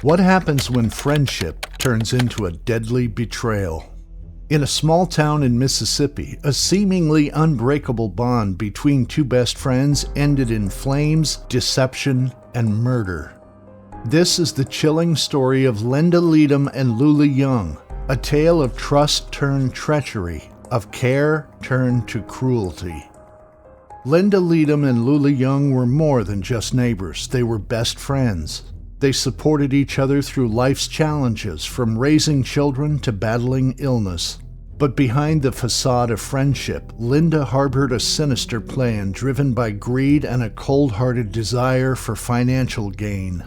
What happens when friendship turns into a deadly betrayal? In a small town in Mississippi, a seemingly unbreakable bond between two best friends ended in flames, deception, and murder. This is the chilling story of Linda Leedom and Lula Young, a tale of trust turned treachery, of care turned to cruelty. Linda Leedom and Lula Young were more than just neighbors, they were best friends. They supported each other through life's challenges, from raising children to battling illness. But behind the facade of friendship, Linda harbored a sinister plan driven by greed and a cold-hearted desire for financial gain.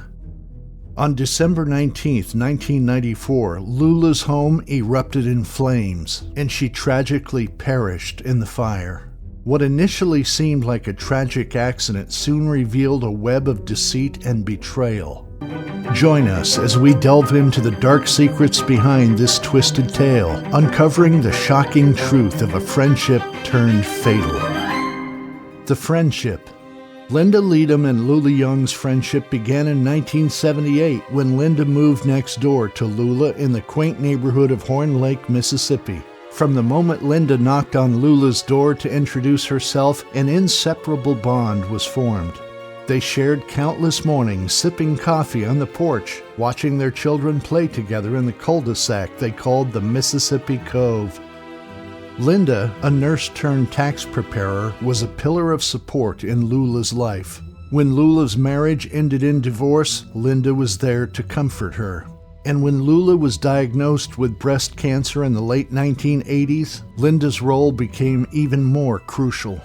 On December 19, 1994, Lula's home erupted in flames, and she tragically perished in the fire. What initially seemed like a tragic accident soon revealed a web of deceit and betrayal. Join us as we delve into the dark secrets behind this twisted tale, uncovering the shocking truth of a friendship turned fatal. The friendship. Linda Leedom and Lula Young's friendship began in 1978 when Linda moved next door to Lula in the quaint neighborhood of Horn Lake, Mississippi. From the moment Linda knocked on Lula's door to introduce herself, an inseparable bond was formed. They shared countless mornings sipping coffee on the porch, watching their children play together in the cul-de-sac they called the Mississippi Cove. Linda, a nurse-turned-tax preparer, was a pillar of support in Lula's life. When Lula's marriage ended in divorce, Linda was there to comfort her. And when Lula was diagnosed with breast cancer in the late 1980s, Linda's role became even more crucial.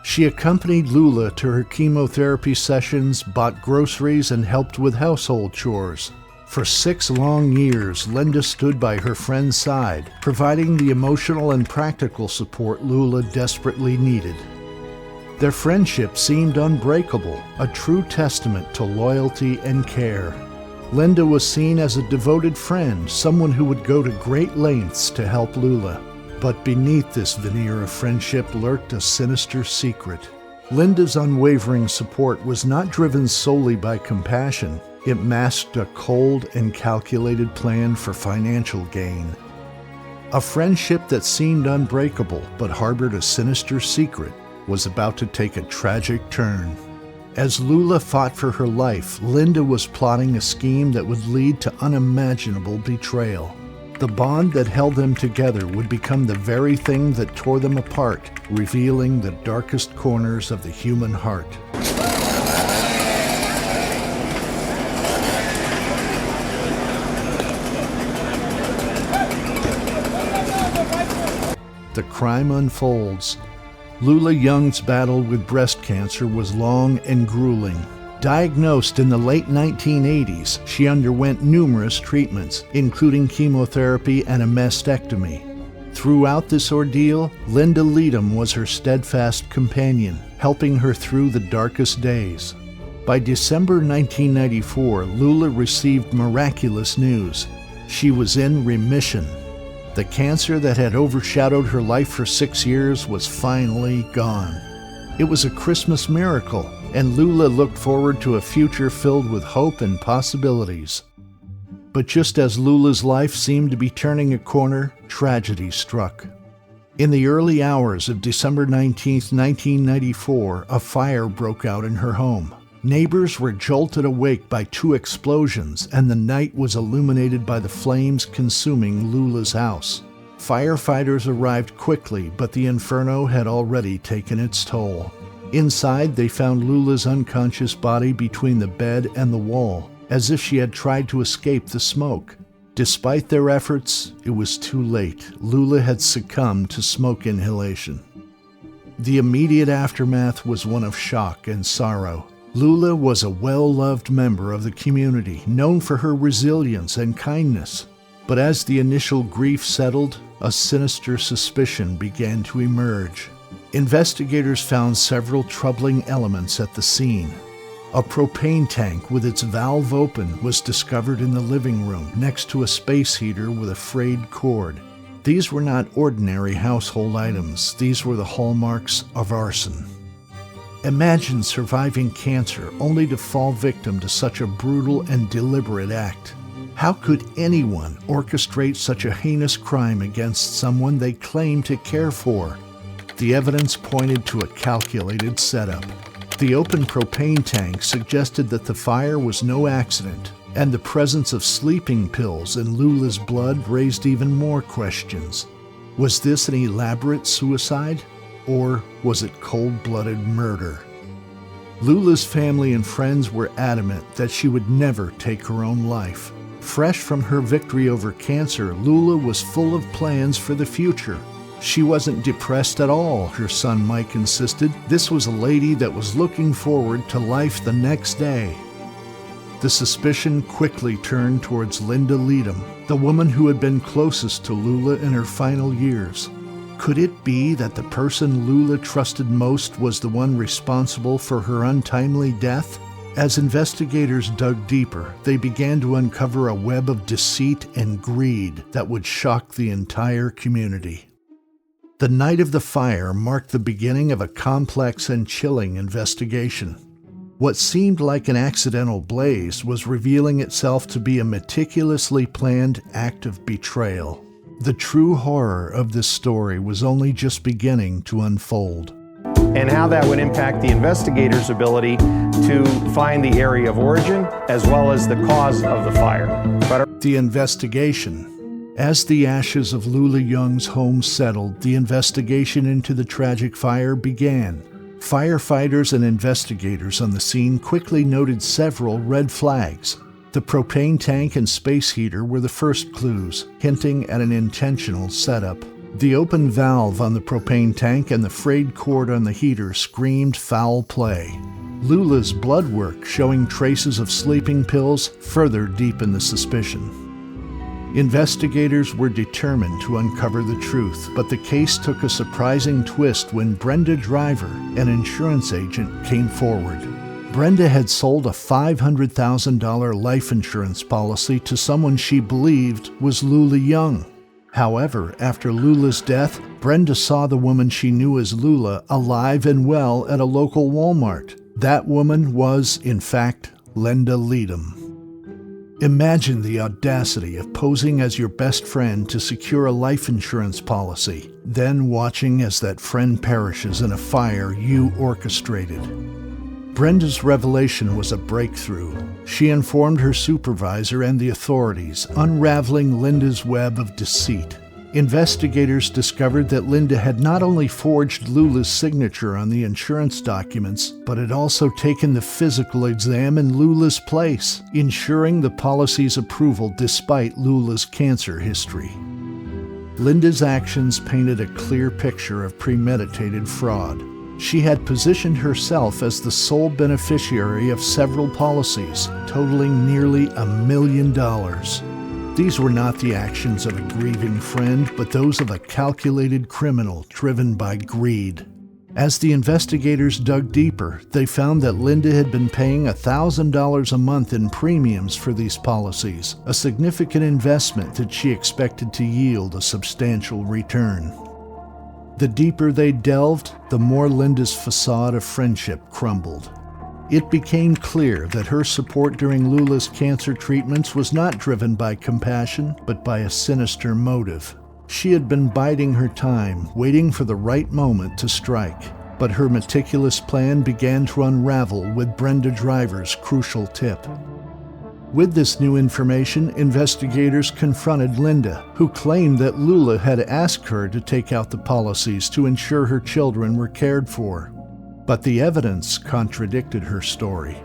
She accompanied Lula to her chemotherapy sessions, bought groceries, and helped with household chores. For 6 long years, Linda stood by her friend's side, providing the emotional and practical support Lula desperately needed. Their friendship seemed unbreakable, a true testament to loyalty and care. Linda was seen as a devoted friend, someone who would go to great lengths to help Lula. But beneath this veneer of friendship lurked a sinister secret. Linda's unwavering support was not driven solely by compassion. It masked a cold and calculated plan for financial gain. A friendship that seemed unbreakable but harbored a sinister secret was about to take a tragic turn. As Lula fought for her life, Linda was plotting a scheme that would lead to unimaginable betrayal. The bond that held them together would become the very thing that tore them apart, revealing the darkest corners of the human heart. The crime unfolds. Lula Young's battle with breast cancer was long and grueling. Diagnosed in the late 1980s, she underwent numerous treatments, including chemotherapy and a mastectomy. Throughout this ordeal, Linda Leedom was her steadfast companion, helping her through the darkest days. By December 1994, Lula received miraculous news. She was in remission. The cancer that had overshadowed her life for 6 years was finally gone. It was a Christmas miracle, and Lula looked forward to a future filled with hope and possibilities. But just as Lula's life seemed to be turning a corner, tragedy struck. In the early hours of December 19, 1994, a fire broke out in her home. Neighbors were jolted awake by 2 explosions, and the night was illuminated by the flames consuming Lula's house. Firefighters arrived quickly, but the inferno had already taken its toll. Inside, they found Lula's unconscious body between the bed and the wall, as if she had tried to escape the smoke. Despite their efforts, it was too late. Lula had succumbed to smoke inhalation. The immediate aftermath was one of shock and sorrow. Lula was a well-loved member of the community, known for her resilience and kindness. But as the initial grief settled, a sinister suspicion began to emerge. Investigators found several troubling elements at the scene. A propane tank with its valve open was discovered in the living room next to a space heater with a frayed cord. These were not ordinary household items. These were the hallmarks of arson. Imagine surviving cancer only to fall victim to such a brutal and deliberate act. How could anyone orchestrate such a heinous crime against someone they claim to care for? The evidence pointed to a calculated setup. The open propane tank suggested that the fire was no accident, and the presence of sleeping pills in Lula's blood raised even more questions. Was this an elaborate suicide, or was it cold-blooded murder? Lula's family and friends were adamant that she would never take her own life. Fresh from her victory over cancer, Lula was full of plans for the future. She wasn't depressed at all, her son Mike insisted. This was a lady that was looking forward to life the next day. The suspicion quickly turned towards Linda Leedom, the woman who had been closest to Lula in her final years. Could it be that the person Lula trusted most was the one responsible for her untimely death? As investigators dug deeper, they began to uncover a web of deceit and greed that would shock the entire community. The night of the fire marked the beginning of a complex and chilling investigation. What seemed like an accidental blaze was revealing itself to be a meticulously planned act of betrayal. The true horror of this story was only just beginning to unfold. And how that would impact the investigator's ability to find the area of origin as well as the cause of the fire. The investigation. As the ashes of Lula Young's home settled, the investigation into the tragic fire began. Firefighters and investigators on the scene quickly noted several red flags. The propane tank and space heater were the first clues, hinting at an intentional setup. The open valve on the propane tank and the frayed cord on the heater screamed foul play. Lula's blood work, showing traces of sleeping pills, further deepened the suspicion. Investigators were determined to uncover the truth, but the case took a surprising twist when Brenda Driver, an insurance agent, came forward. Brenda had sold a $500,000 life insurance policy to someone she believed was Lula Young. However, after Lula's death, Brenda saw the woman she knew as Lula alive and well at a local Walmart. That woman was, in fact, Linda Leedom. Imagine the audacity of posing as your best friend to secure a life insurance policy, then watching as that friend perishes in a fire you orchestrated. Brenda's revelation was a breakthrough. She informed her supervisor and the authorities, unraveling Linda's web of deceit. Investigators discovered that Linda had not only forged Lula's signature on the insurance documents, but had also taken the physical exam in Lula's place, ensuring the policy's approval despite Lula's cancer history. Linda's actions painted a clear picture of premeditated fraud. She had positioned herself as the sole beneficiary of several policies, totaling nearly $1 million. These were not the actions of a grieving friend, but those of a calculated criminal driven by greed. As the investigators dug deeper, they found that Linda had been paying $1,000 a month in premiums for these policies, a significant investment that she expected to yield a substantial return. The deeper they delved, the more Linda's facade of friendship crumbled. It became clear that her support during Lula's cancer treatments was not driven by compassion, but by a sinister motive. She had been biding her time, waiting for the right moment to strike. But her meticulous plan began to unravel with Brenda Driver's crucial tip. With this new information, investigators confronted Linda, who claimed that Lula had asked her to take out the policies to ensure her children were cared for. But the evidence contradicted her story.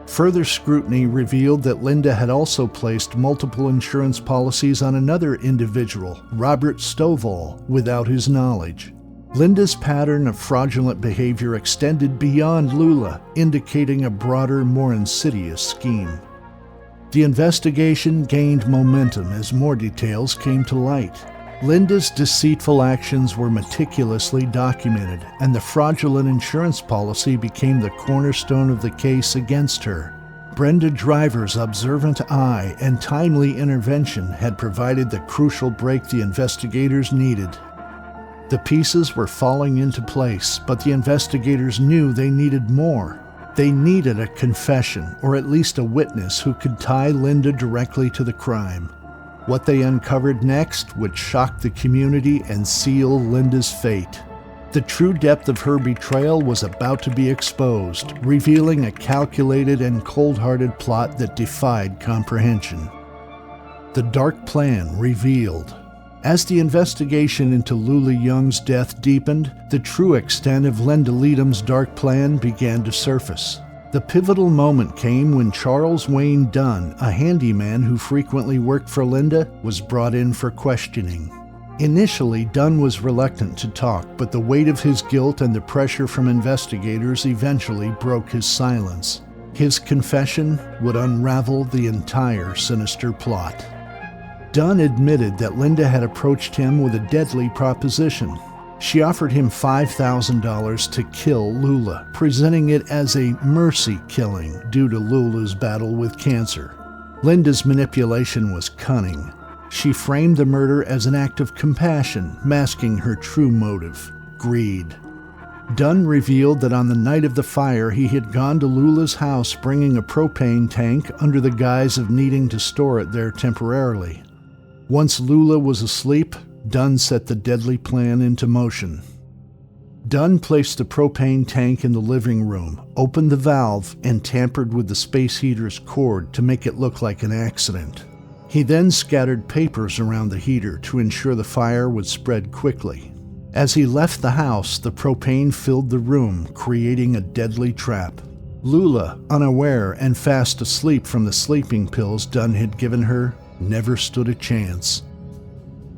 Further scrutiny revealed that Linda had also placed multiple insurance policies on another individual, Robert Stovall, without his knowledge. Linda's pattern of fraudulent behavior extended beyond Lula, indicating a broader, more insidious scheme. The investigation gained momentum as more details came to light. Linda's deceitful actions were meticulously documented, and the fraudulent insurance policy became the cornerstone of the case against her. Brenda Driver's observant eye and timely intervention had provided the crucial break the investigators needed. The pieces were falling into place, but the investigators knew they needed more. They needed a confession, or at least a witness who could tie Linda directly to the crime. What they uncovered next would shock the community and seal Linda's fate. The true depth of her betrayal was about to be exposed, revealing a calculated and cold-hearted plot that defied comprehension. The dark plan revealed. As the investigation into Lula Young's death deepened, the true extent of Linda Leedom's dark plan began to surface. The pivotal moment came when Charles Wayne Dunn, a handyman who frequently worked for Linda, was brought in for questioning. Initially, Dunn was reluctant to talk, but the weight of his guilt and the pressure from investigators eventually broke his silence. His confession would unravel the entire sinister plot. Dunn admitted that Linda had approached him with a deadly proposition. She offered him $5,000 to kill Lula, presenting it as a mercy killing due to Lula's battle with cancer. Linda's manipulation was cunning. She framed the murder as an act of compassion, masking her true motive, greed. Dunn revealed that on the night of the fire, he had gone to Lula's house bringing a propane tank under the guise of needing to store it there temporarily. Once Lula was asleep, Dunn set the deadly plan into motion. Dunn placed the propane tank in the living room, opened the valve, and tampered with the space heater's cord to make it look like an accident. He then scattered papers around the heater to ensure the fire would spread quickly. As he left the house, the propane filled the room, creating a deadly trap. Lula, unaware and fast asleep from the sleeping pills Dunn had given her, never stood a chance.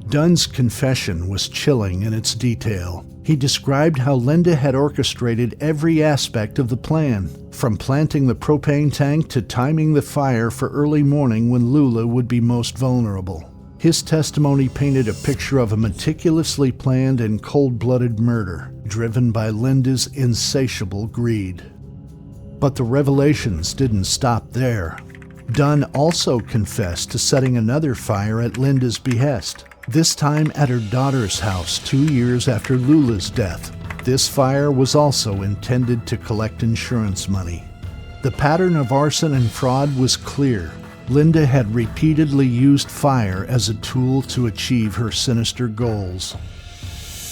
Dunn's confession was chilling in its detail. He described how Linda had orchestrated every aspect of the plan, from planting the propane tank to timing the fire for early morning when Lula would be most vulnerable. His testimony painted a picture of a meticulously planned and cold-blooded murder, driven by Linda's insatiable greed. But the revelations didn't stop there. Dunn also confessed to setting another fire at Linda's behest, this time at her daughter's house 2 years after Lula's death. This fire was also intended to collect insurance money. The pattern of arson and fraud was clear. Linda had repeatedly used fire as a tool to achieve her sinister goals.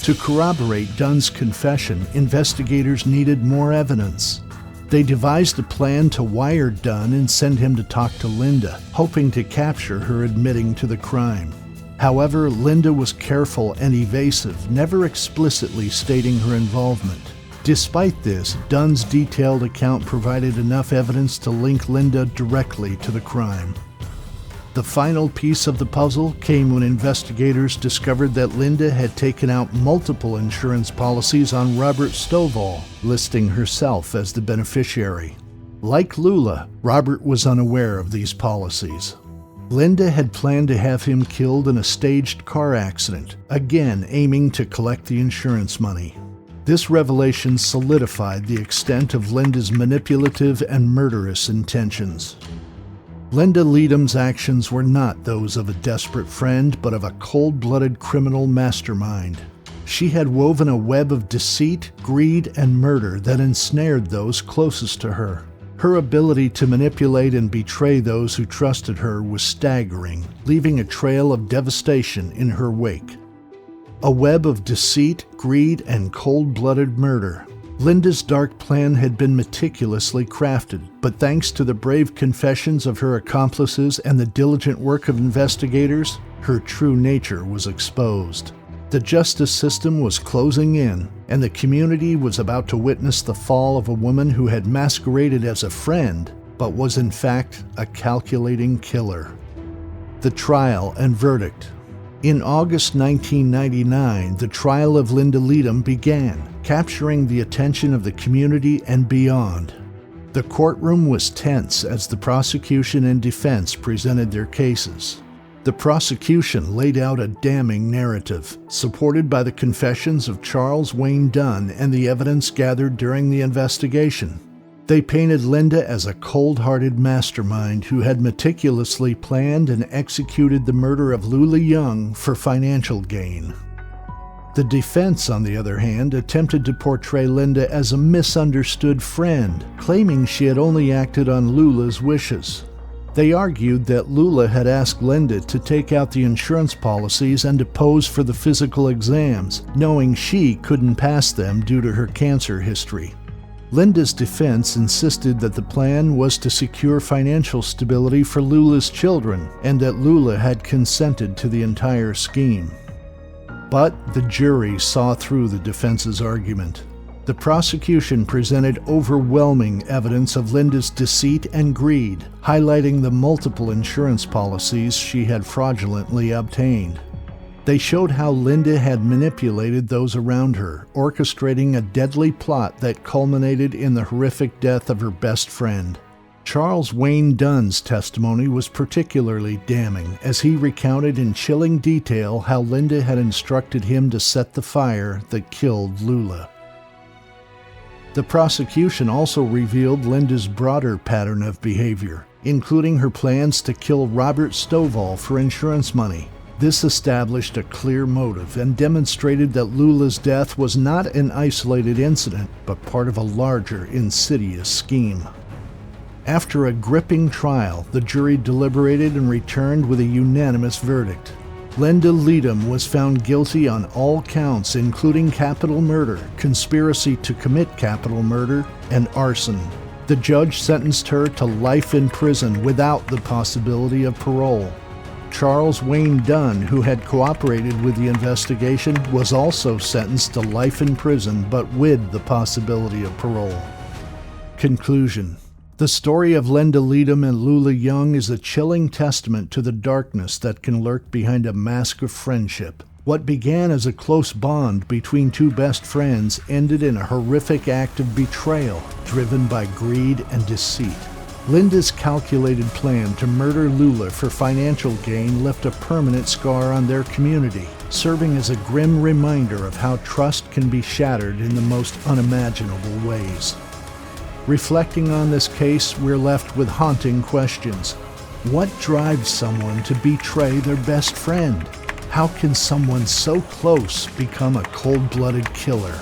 To corroborate Dunn's confession, investigators needed more evidence. They devised a plan to wire Dunn and send him to talk to Linda, hoping to capture her admitting to the crime. However, Linda was careful and evasive, never explicitly stating her involvement. Despite this, Dunn's detailed account provided enough evidence to link Linda directly to the crime. The final piece of the puzzle came when investigators discovered that Linda had taken out multiple insurance policies on Robert Stovall, listing herself as the beneficiary. Like Lula, Robert was unaware of these policies. Linda had planned to have him killed in a staged car accident, again aiming to collect the insurance money. This revelation solidified the extent of Linda's manipulative and murderous intentions. Linda Leedom's actions were not those of a desperate friend, but of a cold-blooded criminal mastermind. She had woven a web of deceit, greed, and murder that ensnared those closest to her. Her ability to manipulate and betray those who trusted her was staggering, leaving a trail of devastation in her wake. A web of deceit, greed, and cold-blooded murder. Linda's dark plan had been meticulously crafted, but thanks to the brave confessions of her accomplices and the diligent work of investigators, her true nature was exposed. The justice system was closing in, and the community was about to witness the fall of a woman who had masqueraded as a friend, but was in fact a calculating killer. The trial and verdict. In August 1999, the trial of Linda Leedom began, capturing the attention of the community and beyond. The courtroom was tense as the prosecution and defense presented their cases. The prosecution laid out a damning narrative, supported by the confessions of Charles Wayne Dunn and the evidence gathered during the investigation. They painted Linda as a cold-hearted mastermind who had meticulously planned and executed the murder of Lula Young for financial gain. The defense, on the other hand, attempted to portray Linda as a misunderstood friend, claiming she had only acted on Lula's wishes. They argued that Lula had asked Linda to take out the insurance policies and to pose for the physical exams, knowing she couldn't pass them due to her cancer history. Linda's defense insisted that the plan was to secure financial stability for Lula's children and that Lula had consented to the entire scheme. But the jury saw through the defense's argument. The prosecution presented overwhelming evidence of Linda's deceit and greed, highlighting the multiple insurance policies she had fraudulently obtained. They showed how Linda had manipulated those around her, orchestrating a deadly plot that culminated in the horrific death of her best friend. Charles Wayne Dunn's testimony was particularly damning, as he recounted in chilling detail how Linda had instructed him to set the fire that killed Lula. The prosecution also revealed Linda's broader pattern of behavior, including her plans to kill Robert Stovall for insurance money. This established a clear motive and demonstrated that Lula's death was not an isolated incident, but part of a larger, insidious scheme. After a gripping trial, the jury deliberated and returned with a unanimous verdict. Linda Leedom was found guilty on all counts, including capital murder, conspiracy to commit capital murder, and arson. The judge sentenced her to life in prison without the possibility of parole. Charles Wayne Dunn, who had cooperated with the investigation, was also sentenced to life in prison, but with the possibility of parole. Conclusion. The story of Linda Leedom and Lula Young is a chilling testament to the darkness that can lurk behind a mask of friendship. What began as a close bond between two best friends ended in a horrific act of betrayal, driven by greed and deceit. Linda's calculated plan to murder Lula for financial gain left a permanent scar on their community, serving as a grim reminder of how trust can be shattered in the most unimaginable ways. Reflecting on this case, we're left with haunting questions. What drives someone to betray their best friend? How can someone so close become a cold-blooded killer?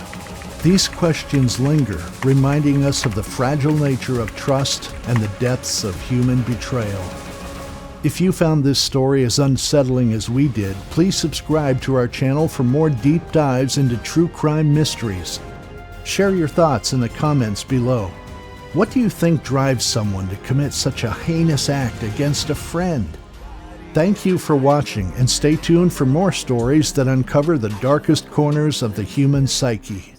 These questions linger, reminding us of the fragile nature of trust and the depths of human betrayal. If you found this story as unsettling as we did, please subscribe to our channel for more deep dives into true crime mysteries. Share your thoughts in the comments below. What do you think drives someone to commit such a heinous act against a friend? Thank you for watching, and stay tuned for more stories that uncover the darkest corners of the human psyche.